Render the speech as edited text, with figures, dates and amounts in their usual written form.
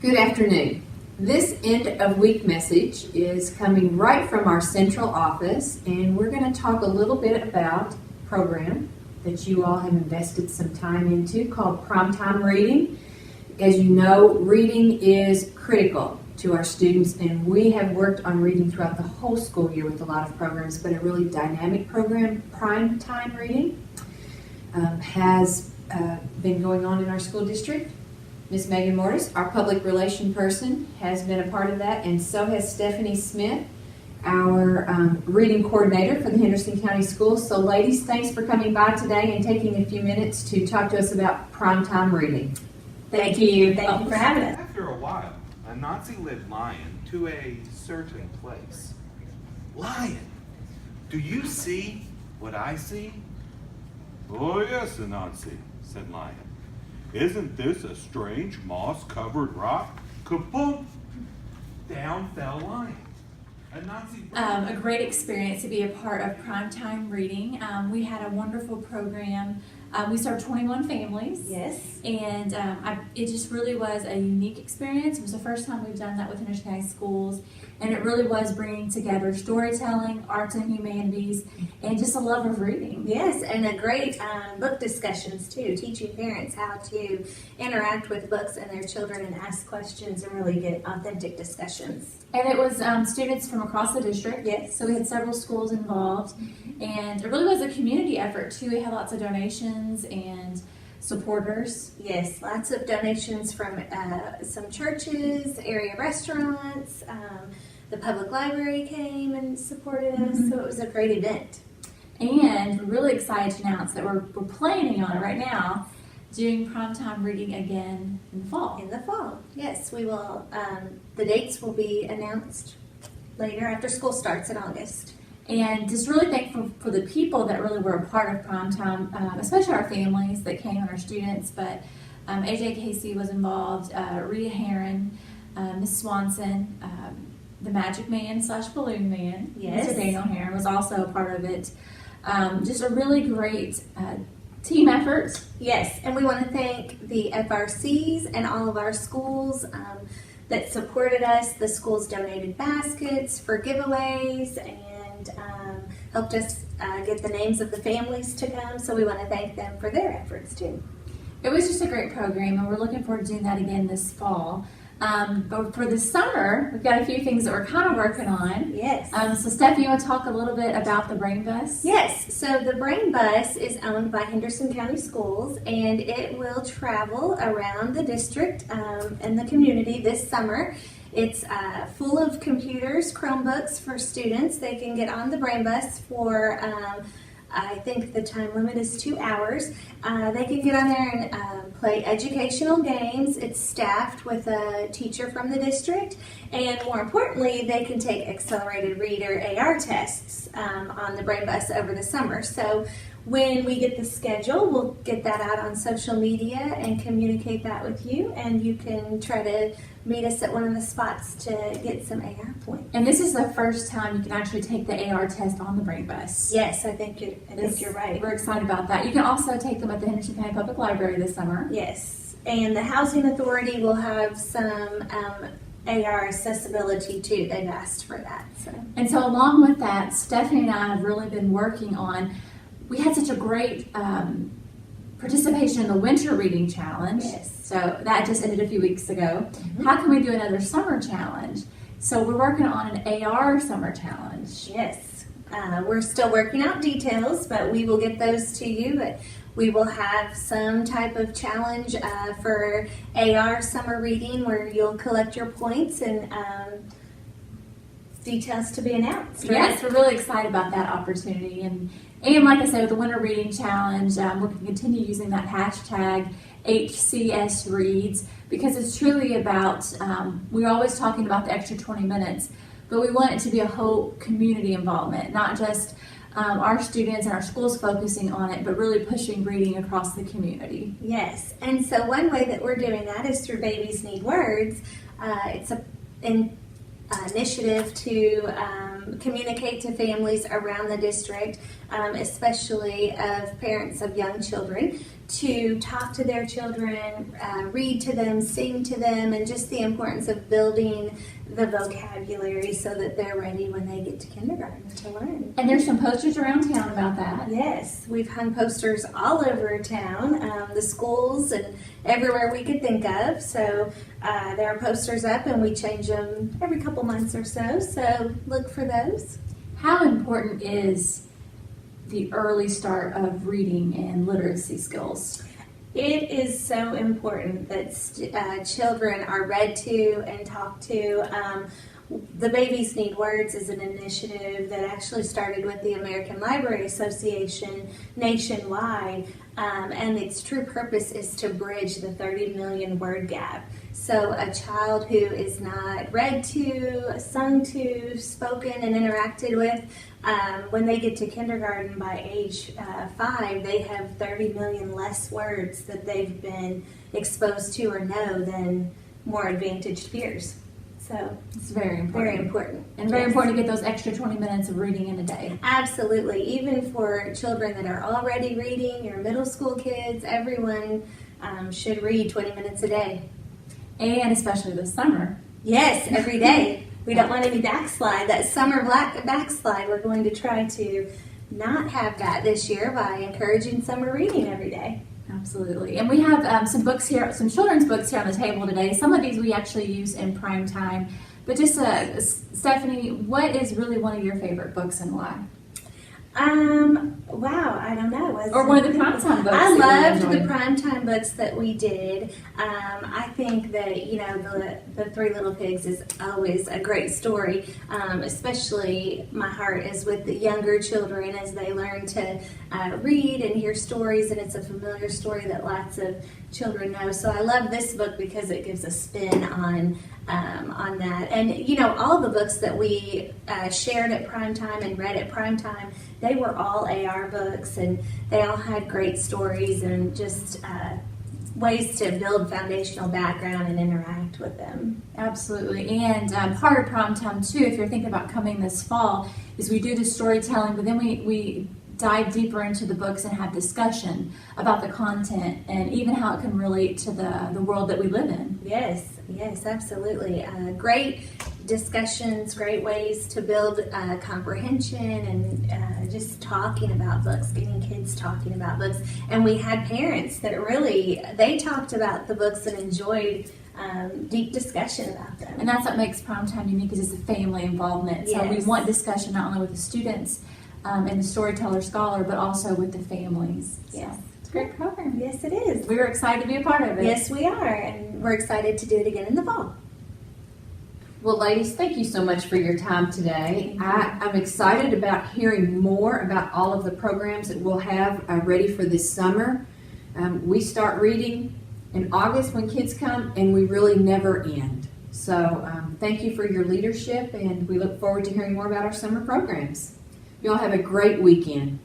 Good afternoon. This end of week message is coming right from our central office, and we're going to talk a little bit about a program that you all have invested some time into called Primetime Reading. As you know, reading is critical to our students, and we have worked on reading throughout the whole school year with a lot of programs, but a really dynamic program, Primetime Reading, has been going on in our school district. Ms. Megan Mortis, our public relation person, has been a part of that, and so has Stephanie Smith, our reading coordinator for the Henderson County Schools. So ladies, thanks for coming by today and taking a few minutes to talk to us about primetime reading. Thank you for having us. After a while, a Nazi-led lion to a certain place. Lion, do you see what I see? Oh yes, Anansi, said Lion. Isn't this a strange moss-covered rock? Kaboom! Down fell Lion. A great experience to be a part of Primetime Reading. We had a wonderful program. We served 21 families. Yes. And it just really was a unique experience. It was the first time we've done that with Henderson County Schools. And it really was bringing together storytelling, arts and humanities, and just a love of reading. Yes, and a great book discussions too, teaching parents how to interact with books and their children and ask questions and really get authentic discussions. And it was students from across the district. Yes. So we had several schools involved. And it really was a community effort too. We had lots of donations and supporters. Yes, lots of donations from some churches, area restaurants. The public library came and supported us, so it was a great event. And we're really excited to announce that we're planning on it right now, doing primetime reading again in the fall. In the fall, yes, we will. The dates will be announced later after school starts in August. And just really thankful for the people that really were a part of primetime, especially our families that came and our students. But AJ Casey was involved, Rita Heron, Miss Swanson, the Magic Man / Balloon Man, yes. Mr. Daniel Heron was also a part of it. Just a really great team effort. Yes, and we want to thank the FRCs and all of our schools that supported us. The schools donated baskets for giveaways and helped us get the names of the families to come, so we want to thank them for their efforts too. It was just a great program, and we're looking forward to doing that again this fall. But for the summer, we've got a few things that we're kind of working on. Yes. So Steph, you want to talk a little bit about the Brain Bus? Yes, so the Brain Bus is owned by Henderson County Schools, and it will travel around the district and the community this summer. It's full of computers, Chromebooks for students. They can get on the Brain Bus for, I think the time limit is 2 hours. They can get on there and play educational games. It's staffed with a teacher from the district. And more importantly, they can take accelerated reader AR tests on the Brain Bus over the summer. So when we get the schedule, we'll get that out on social media and communicate that with you. And you can try to meet us at one of the spots to get some AR points. And this is the first time you can actually take the AR test on the Brain Bus. Yes, I think you're right. We're excited about that. You can also take them at the Henderson County Public Library this summer. Yes, and the Housing Authority will have some AR accessibility too. They've asked for that. And so along with that, Stephanie and I have really been working on, we had such a great participation in the Winter Reading Challenge. Yes. So that just ended a few weeks ago. Mm-hmm. How can we do another summer challenge? So we're working on an AR summer challenge. Yes. We're still working out details, but we will get those to you. But we will have some type of challenge for AR summer reading where you'll collect your points and details to be announced. Right? Yes, we're really excited about that opportunity. And like I said, with the Winter Reading Challenge, we're going to continue using that hashtag HCS Reads because it's truly about, we're always talking about the extra 20 minutes, but we want it to be a whole community involvement, not just our students and our schools focusing on it, but really pushing reading across the community. Yes, and so one way that we're doing that is through Babies Need Words. It's an initiative to communicate to families around the district, especially of parents of young children, to talk to their children, read to them, sing to them, and just the importance of building the vocabulary so that they're ready when they get to kindergarten to learn. And there's some posters around town about that. Yes, we've hung posters all over town, the schools and everywhere we could think of. So there are posters up, and we change them every couple months or so. So look for those. How important is the early start of reading and literacy skills? It is so important that children are read to and talked to. The Babies Need Words is an initiative that actually started with the American Library Association nationwide, and its true purpose is to bridge the 30 million word gap. So a child who is not read to, sung to, spoken, and interacted with, when they get to kindergarten by age 5, they have 30 million less words that they've been exposed to or know than more advantaged peers. So It's very important. very important. And very Yes. important to get those extra 20 minutes of reading in a day. Absolutely. Even for children that are already reading, your middle school kids, everyone should read 20 minutes a day. And especially this summer. Yes, every day. We don't want any backslide. That summer backslide, we're going to try to not have that this year by encouraging summer reading every day. Absolutely. And we have some books here, some children's books here on the table today. Some of these we actually use in prime time. But just, Stephanie, what is really one of your favorite books and why? Wow, I don't know. Or one of the primetime books I that you loved the enjoyed. primetime books that we did. I think that, you know, the Three Little Pigs is always a great story. Especially my heart is with the younger children as they learn to read and hear stories, and it's a familiar story that lots of children know. So I love this book because it gives a spin on that. And, you know, all the books that we shared at primetime and read at primetime, they were all AR books, and they all had great stories and just ways to build foundational background and interact with them. Absolutely. And part of prom time, too, if you're thinking about coming this fall, is we do the storytelling, but then we dive deeper into the books and have discussion about the content and even how it can relate to the world that we live in. Yes, absolutely. Great discussions, great ways to build comprehension and just talking about books, getting kids talking about books. And we had parents that really, they talked about the books and enjoyed deep discussion about them. And that's what makes prom time unique, is it's a family involvement. So we Yes. want discussion not only with the students and the storyteller scholar, but also with the families. Yes. So it's a great program. Yes, it is. We were excited to be a part of it. Yes, we are. And we're excited to do it again in the fall. Well, ladies, thank you so much for your time today. I'm excited about hearing more about all of the programs that we'll have ready for this summer. We start reading in August when kids come, and we really never end. So thank you for your leadership, and we look forward to hearing more about our summer programs. You all have a great weekend.